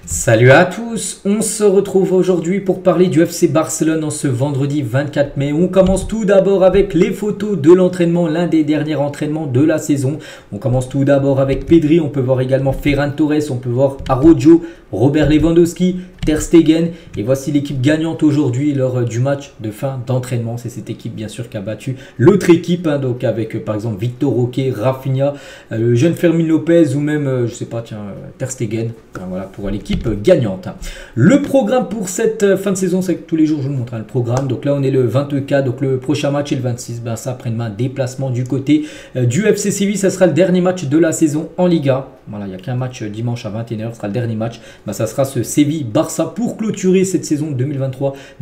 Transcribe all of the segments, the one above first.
Salut à tous, on se retrouve aujourd'hui pour parler du FC Barcelone en ce vendredi 24 mai. On commence tout d'abord avec les photos de l'entraînement, l'un des derniers entraînements de la saison. On commence tout d'abord avec Pedri, on peut voir également Ferran Torres, on peut voir Araujo, Robert Lewandowski, Ter Stegen. Et voici l'équipe gagnante aujourd'hui lors du match de fin d'entraînement. C'est cette équipe bien sûr qui a battu l'autre équipe, donc avec par exemple Victor Roque, Rafinha, le jeune Fermin Lopez ou même, je sais pas, tiens, Ter Stegen. Voilà pour l'équipe gagnante. Le programme pour cette fin de saison, c'est que tous les jours je vous montre le programme. Donc là on est le 24, donc le prochain match est le 26. Ben ça après-demain, déplacement du côté du FC Séville. Ça sera le dernier match de la saison en Liga. Voilà, il n'y a qu'un match dimanche à 21 h, ce sera le dernier match. Ben, ça sera ce Séville-Barça pour clôturer cette saison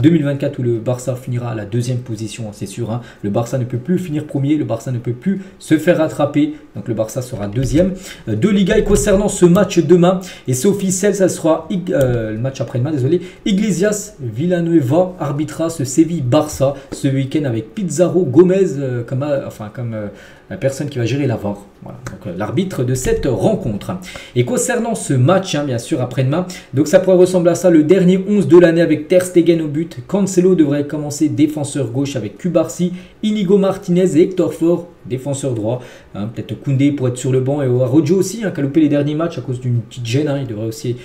2023-2024 où le Barça finira à la deuxième position, c'est sûr. Hein. Le Barça ne peut plus finir premier, le Barça ne peut plus se faire rattraper. Donc le Barça sera deuxième de Liga. Et concernant ce match demain, et c'est officiel, ça sera le match après-demain, désolé. Iglesias Villanueva arbitrera ce Séville-Barça ce week-end avec Pizarro Gomez comme la personne qui va gérer la VAR. Voilà, donc l'arbitre de cette rencontre. Et concernant ce match, bien sûr, après-demain, donc ça pourrait ressembler à ça, le dernier 11 de l'année avec Ter Stegen au but. Cancelo devrait commencer défenseur gauche avec Cubarsí, Inigo Martinez et Hector Ford, défenseur droit. Peut-être Koundé pour être sur le banc et Araujo aussi, qui a loupé les derniers matchs à cause d'une petite gêne. Il devrait aussi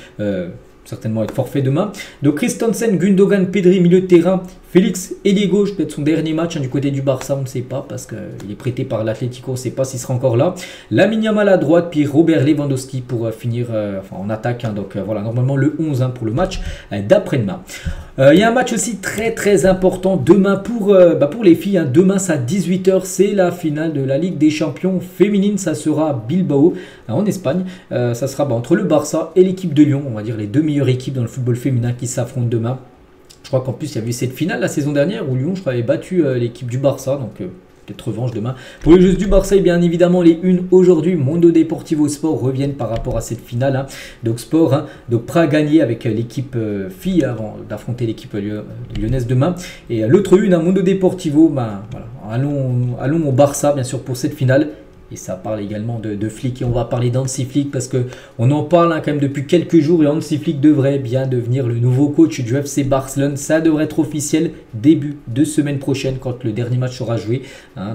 certainement être forfait demain. Donc Christensen, Gundogan, Pedri, milieu de terrain. Félix, ailier gauche, peut-être son dernier match du côté du Barça, on ne sait pas parce qu'il est prêté par l'Atlético, on ne sait pas s'il sera encore là. Lamine Yamal à droite, puis Robert Lewandowski pour finir en attaque. Donc voilà, normalement le 11 pour le match d'après-demain. Il y a un match aussi très important demain pour les filles. Demain, c'est à 18 h, c'est la finale de la Ligue des Champions féminine. Ça sera à Bilbao, en Espagne. Ça sera entre le Barça et l'équipe de Lyon, on va dire les deux meilleures équipes dans le football féminin qui s'affrontent demain. Je crois qu'en plus, il y avait eu cette finale la saison dernière où Lyon, je crois, avait battu l'équipe du Barça. Donc, peut-être revanche demain. Pour les joueuses du Barça, et bien évidemment, les unes aujourd'hui, Mundo Deportivo Sport reviennent par rapport à cette finale. Donc, Sport, donc prêt à gagner avec l'équipe fille avant d'affronter l'équipe lyonnaise demain. Et l'autre une, Mundo Deportivo, voilà, allons au Barça, bien sûr, pour cette finale. Et ça parle également de Flick. Et on va parler d'Hansi Flick parce qu'on en parle quand même depuis quelques jours. Et Hansi Flick devrait bien devenir le nouveau coach du FC Barcelone. Ça devrait être officiel début de semaine prochaine quand le dernier match sera joué.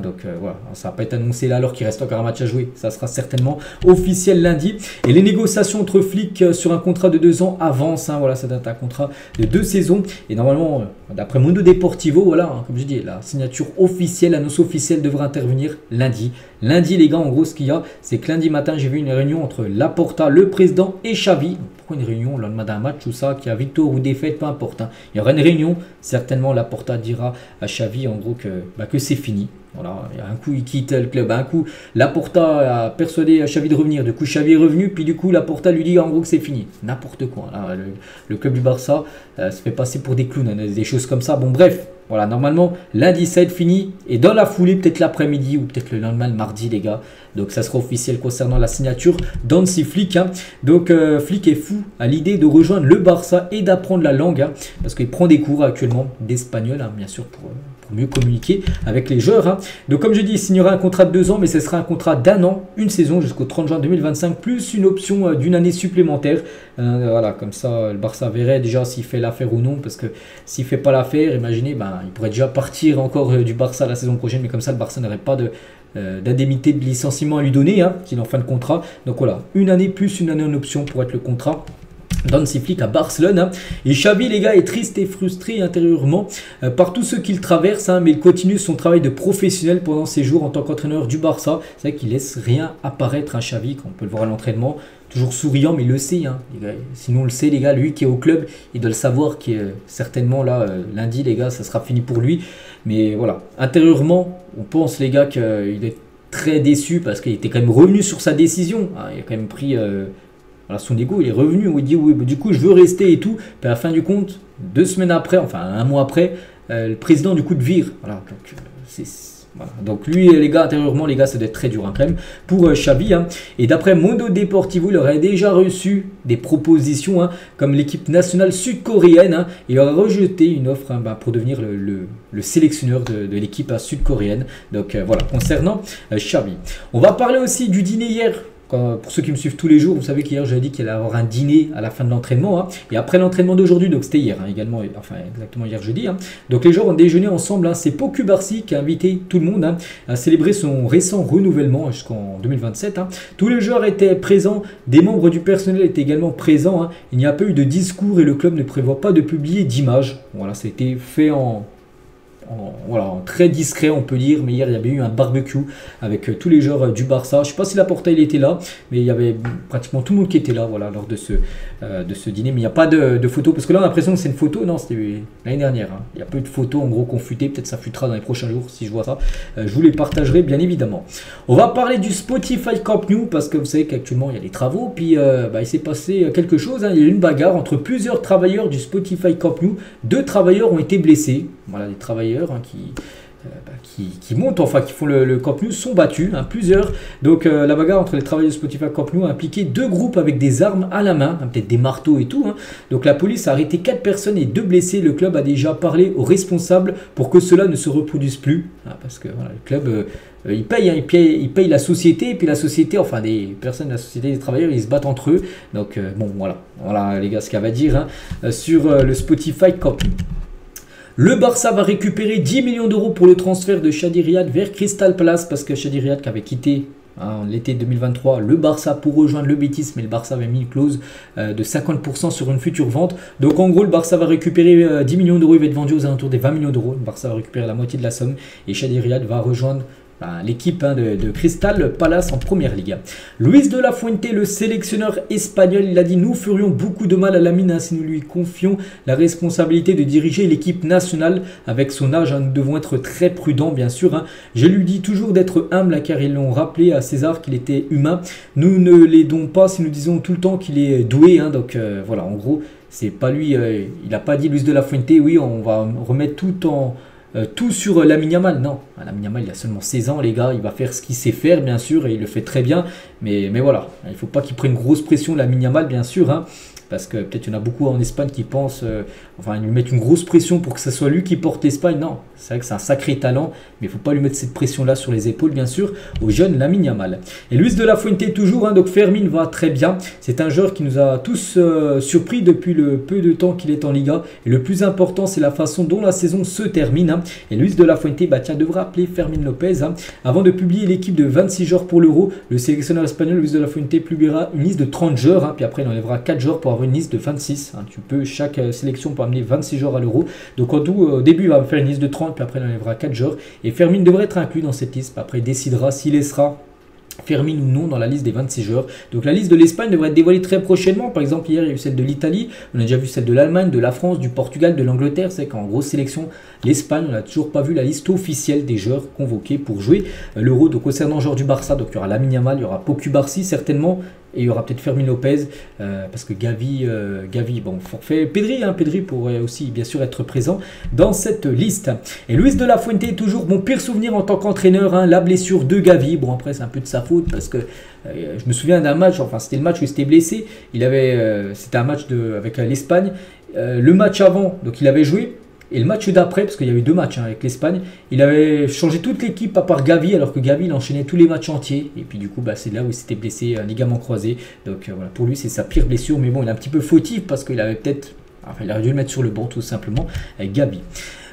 Donc voilà, ça va pas être annoncé là alors qu'il reste encore un match à jouer. Ça sera certainement officiel lundi. Et les négociations entre Flick sur un contrat de 2 ans avancent. Voilà, ça date un contrat de 2 saisons. Et normalement, d'après Mundo Deportivo, voilà, comme je dis, la signature officielle, l'annonce officielle devrait intervenir lundi. Lundi, les gars, en gros, ce qu'il y a, c'est que lundi matin, j'ai vu une réunion entre Laporta, le président, et Xavi. Pourquoi une réunion le lendemain d'un match, tout ça, qu'il y a victoire ou défaite, peu importe. Il y aura une réunion. Certainement, Laporta dira à Xavi, en gros, que c'est fini. Voilà, un coup, il quitte le club. Un coup, Laporta a persuadé Xavi de revenir. Du coup, Xavi est revenu. Puis, du coup, Laporta lui dit, en gros, que c'est fini. N'importe quoi. Là, le club du Barça se fait passer pour des clowns. Des choses comme ça. Bon, bref. Voilà, normalement, lundi, ça va être fini. Et dans la foulée, peut-être l'après-midi ou peut-être le lendemain, le mardi, les gars. Donc, ça sera officiel concernant la signature d'Hansi Flick. Donc, Flick est fou à l'idée de rejoindre le Barça et d'apprendre la langue. Parce qu'il prend des cours actuellement d'espagnol, bien sûr, pour mieux communiquer avec les joueurs. Donc, comme je dis, il signera un contrat de 2 ans, mais ce sera un contrat d'1 an, une saison jusqu'au 30 juin 2025, plus une option d'une année supplémentaire. Voilà, comme ça, le Barça verrait déjà s'il fait l'affaire ou non. Parce que s'il ne fait pas l'affaire, imaginez, il pourrait déjà partir encore du Barça la saison prochaine, mais comme ça, le Barça n'aurait pas d'indemnité de licenciement à lui donner, s'il est en fin de contrat. Donc voilà, une année plus une année en option pour être le contrat d'Hansi Flick à Barcelone. Et Xavi, les gars, est triste et frustré intérieurement par tout ce qu'il traverse, mais il continue son travail de professionnel pendant ses jours en tant qu'entraîneur du Barça. C'est vrai qu'il laisse rien apparaître, Xavi, quand on peut le voir à l'entraînement. Toujours souriant, mais il le sait. Les gars. Sinon, on le sait, les gars, lui qui est au club, il doit le savoir qui est certainement là, lundi, les gars, ça sera fini pour lui. Mais voilà, intérieurement, on pense, les gars, qu'il est très déçu parce qu'il était quand même revenu sur sa décision. Il a quand même pris son ego, il est revenu, où il dit oui, du coup, je veux rester et tout. Puis à la fin du compte, 2 semaines après, enfin 1 mois après, le président du coup de vire. Voilà, donc voilà. Donc lui, les gars, intérieurement, les gars, ça doit être très dur quand même pour Xavi. Et d'après Mundo Deportivo, il aurait déjà reçu des propositions comme l'équipe nationale sud-coréenne. Il aurait rejeté une offre pour devenir le sélectionneur de l'équipe sud-coréenne. Donc voilà, concernant Xavi. On va parler aussi du dîner hier Pour ceux qui me suivent tous les jours, vous savez qu'hier j'avais dit qu'il allait y avoir un dîner à la fin de l'entraînement, hein, et après l'entraînement d'aujourd'hui, donc c'était hier, hein, également, enfin exactement hier jeudi, hein, donc les joueurs ont déjeuné ensemble, hein, c'est Poku Barsi qui a invité tout le monde, hein, à célébrer son récent renouvellement jusqu'en 2027, hein. Tous les joueurs étaient présents, des membres du personnel étaient également présents, hein. Il n'y a pas eu de discours et le club ne prévoit pas de publier d'images. Voilà, ça a été fait voilà, en très discret on peut dire, mais hier il y avait eu un barbecue avec tous les joueurs du Barça. Je ne sais pas si Laporta il était là, mais il y avait pratiquement tout le monde qui était là, voilà, lors de ce dîner, mais il n'y a pas de photos, parce que là on a l'impression que c'est une photo, non, c'était l'année dernière, hein. Il y a peu de photos en gros qu'on futait, peut-être ça futera dans les prochains jours si je vois ça, je vous les partagerai bien évidemment. On va parler du Spotify Camp Nou, parce que vous savez qu'actuellement il y a des travaux, puis il s'est passé quelque chose, hein. Il y a eu une bagarre entre plusieurs travailleurs du Spotify Camp Nou, 2 travailleurs ont été blessés, voilà, des travailleurs, hein, qui montent, enfin qui font le Camp Nou, sont battus, hein, plusieurs. Donc la bagarre entre les travailleurs de Spotify Camp Nou a impliqué 2 groupes avec des armes à la main, hein, peut-être des marteaux et tout, hein. Donc la police a arrêté 4 personnes et 2 blessés. Le club a déjà parlé aux responsables pour que cela ne se reproduise plus, hein, parce que voilà, le club il paye, hein, il paye la société, et puis la société, enfin des personnes de la société, des travailleurs, ils se battent entre eux. Donc bon, voilà les gars, ce qu'elle va dire, hein, sur le Spotify Camp Nou. Le Barça va récupérer 10 millions d'euros pour le transfert de Chadi Riyad vers Crystal Palace, parce que Chadi Riyad qui avait quitté, hein, l'été 2023 le Barça pour rejoindre le Betis, mais le Barça avait mis une clause de 50% sur une future vente. Donc en gros le Barça va récupérer 10 millions d'euros, il va être vendu aux alentours des 20 millions d'euros. Le Barça va récupérer la moitié de la somme et Chadi Riyad va rejoindre l'équipe, hein, de Crystal Palace en première ligue. Luis de la Fuente, le sélectionneur espagnol, il a dit: nous ferions beaucoup de mal à Lamine, hein, si nous lui confions la responsabilité de diriger l'équipe nationale. Avec son âge, hein, nous devons être très prudents, bien sûr, hein. Je lui dis toujours d'être humble, hein, car ils l'ont rappelé à César qu'il était humain. Nous ne l'aidons pas si nous disons tout le temps qu'il est doué, hein. Donc voilà, en gros c'est pas lui, il n'a pas dit Luis de la Fuente, oui on va remettre tout sur Lamine Yamal. Non, Lamine Yamal il a seulement 16 ans les gars, il va faire ce qu'il sait faire bien sûr et il le fait très bien, mais voilà, il ne faut pas qu'il prenne grosse pression Lamine Yamal bien sûr, hein, parce que peut-être il y en a beaucoup en Espagne qui pensent, enfin lui mettre une grosse pression pour que ce soit lui qui porte l'Espagne. Non, c'est vrai que c'est un sacré talent, mais il ne faut pas lui mettre cette pression là sur les épaules bien sûr au jeune Lamine Yamal. Et Luis de la Fuente toujours, hein, donc Fermin va très bien, c'est un joueur qui nous a tous surpris depuis le peu de temps qu'il est en Liga, et le plus important c'est la façon dont la saison se termine, hein. Et Luis de la Fuente devra appeler Fermin Lopez, hein. Avant de publier l'équipe de 26 joueurs pour l'Euro, le sélectionneur espagnol Luis de la Fuente publiera une liste de 30 joueurs, hein, puis après il enlèvera 4 joueurs pour avoir une liste de 26, hein. Chaque sélection peut amener 26 joueurs à l'Euro, donc en tout, au début il va faire une liste de 30, puis après il enlèvera 4 joueurs, et Fermin devrait être inclus dans cette liste. Après il décidera s'il laissera Fermin ou non dans la liste des 26 joueurs. Donc la liste de l'Espagne devrait être dévoilée très prochainement. Par exemple hier il y a eu celle de l'Italie, on a déjà vu celle de l'Allemagne, de la France, du Portugal, de l'Angleterre. C'est qu'en grosse sélection, l'Espagne, on n'a toujours pas vu la liste officielle des joueurs convoqués pour jouer l'Euro. Donc concernant les joueurs du Barça, donc il y aura Lamine Yamal, il y aura Poku Barsi certainement, et il y aura peut-être Fermin Lopez, parce que Gavi, bon, forfait. Pedri pourrait aussi bien sûr être présent dans cette liste. Et Luis de la Fuente est toujours mon pire souvenir en tant qu'entraîneur, hein, la blessure de Gavi. Bon après c'est un peu de sa faute, parce que je me souviens d'un match, enfin c'était le match où il s'était blessé, c'était un match avec l'Espagne, le match avant, donc il avait joué. Et le match d'après, parce qu'il y a eu 2 matchs, hein, avec l'Espagne, il avait changé toute l'équipe à part Gavi, alors que Gavi il enchaînait tous les matchs entiers. Et puis du coup, c'est là où il s'était blessé, un ligament croisé. Donc voilà, pour lui c'est sa pire blessure, mais bon, il est un petit peu fautif parce qu'il avait il aurait dû le mettre sur le banc tout simplement avec Gavi.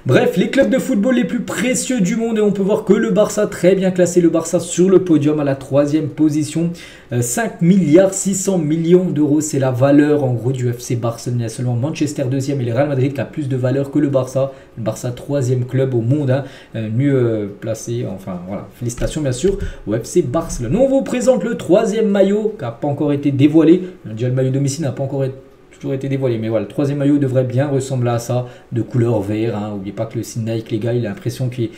Bref, les clubs de football les plus précieux du monde, et on peut voir que le Barça, très bien classé, le Barça sur le podium à la 3e position, 5 milliards 600 millions d'euros, c'est la valeur en gros du FC Barcelone. Il y a seulement Manchester 2e et le Real Madrid qui a plus de valeur que le Barça. Le Barça 3e club au monde, hein, mieux placé, enfin voilà, félicitations bien sûr au FC Barcelone. On vous présente le 3e maillot qui n'a pas encore été dévoilé, déjà le maillot domicile n'a pas encore été dévoilé, mais voilà, le 3e maillot devrait bien ressembler à ça, de couleur vert, hein. N'oubliez pas que le signe Nike les gars, il a l'impression qu'il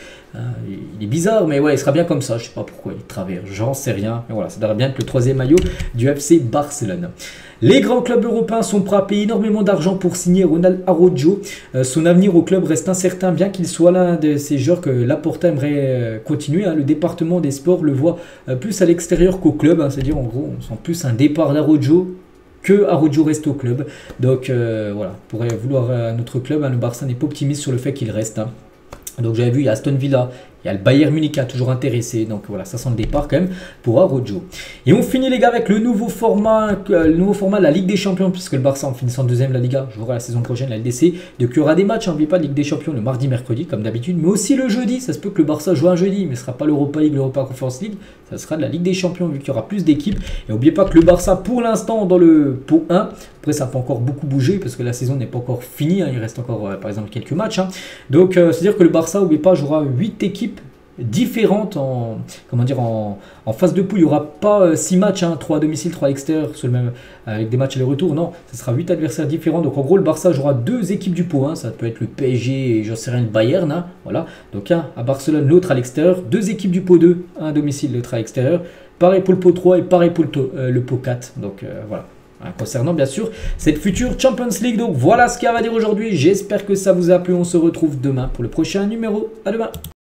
est bizarre, mais ouais, il sera bien comme ça, je sais pas pourquoi il travers, j'en sais rien, mais voilà, ça devrait bien être le 3e maillot du FC Barcelone. Les grands clubs européens sont prêts à payer énormément d'argent pour signer Ronald Araujo. Son avenir au club reste incertain, bien qu'il soit l'un de ces joueurs que Laporta aimerait continuer, hein. Le département des sports le voit plus à l'extérieur qu'au club, hein. C'est-à-dire en gros on sent plus un départ d'Araujo que Araujo reste au club. Donc voilà, pourrait vouloir un autre club, hein. Le Barça n'est pas optimiste sur le fait qu'il reste, hein. Donc j'avais vu, il y a Aston Villa Il y a le Bayern Munich qui a toujours intéressé. Donc voilà, ça sent le départ quand même pour Araujo. Et on finit les gars avec le nouveau format de la Ligue des Champions, puisque le Barça en finissant deuxième de la Liga jouera la saison prochaine la LDC. Donc il y aura des matchs, n'oubliez pas, de Ligue des Champions le mardi, mercredi comme d'habitude, mais aussi le jeudi. Ça se peut que le Barça joue un jeudi, mais ce ne sera pas l'Europa League, l'Europa Conference League. Ça sera de la Ligue des Champions vu qu'il y aura plus d'équipes. Et n'oubliez pas que le Barça pour l'instant dans le pot 1, après ça peut encore beaucoup bouger parce que la saison n'est pas encore finie, hein. Il reste encore par exemple quelques matchs. Hein. Donc c'est-à-dire que le Barça, n'oubliez pas, jouera 8 équipes différentes en phase de poule. Il n'y aura pas 6 matchs, hein, 3 à domicile, 3 à l'extérieur, avec des matchs aller-retour. Non, ce sera 8 adversaires différents. Donc en gros, le Barça jouera 2 équipes du pot 1. Ça peut être le PSG et j'en sais rien, le Bayern. Hein, voilà. Donc un à Barcelone, l'autre à l'extérieur. 2 équipes du pot 2, un à domicile, l'autre à l'extérieur. Pareil pour le pot 3 et pareil pour le pot 4. Donc voilà. Concernant bien sûr cette future Champions League. Donc voilà ce qu'il y a à dire aujourd'hui. J'espère que ça vous a plu. On se retrouve demain pour le prochain numéro. À demain.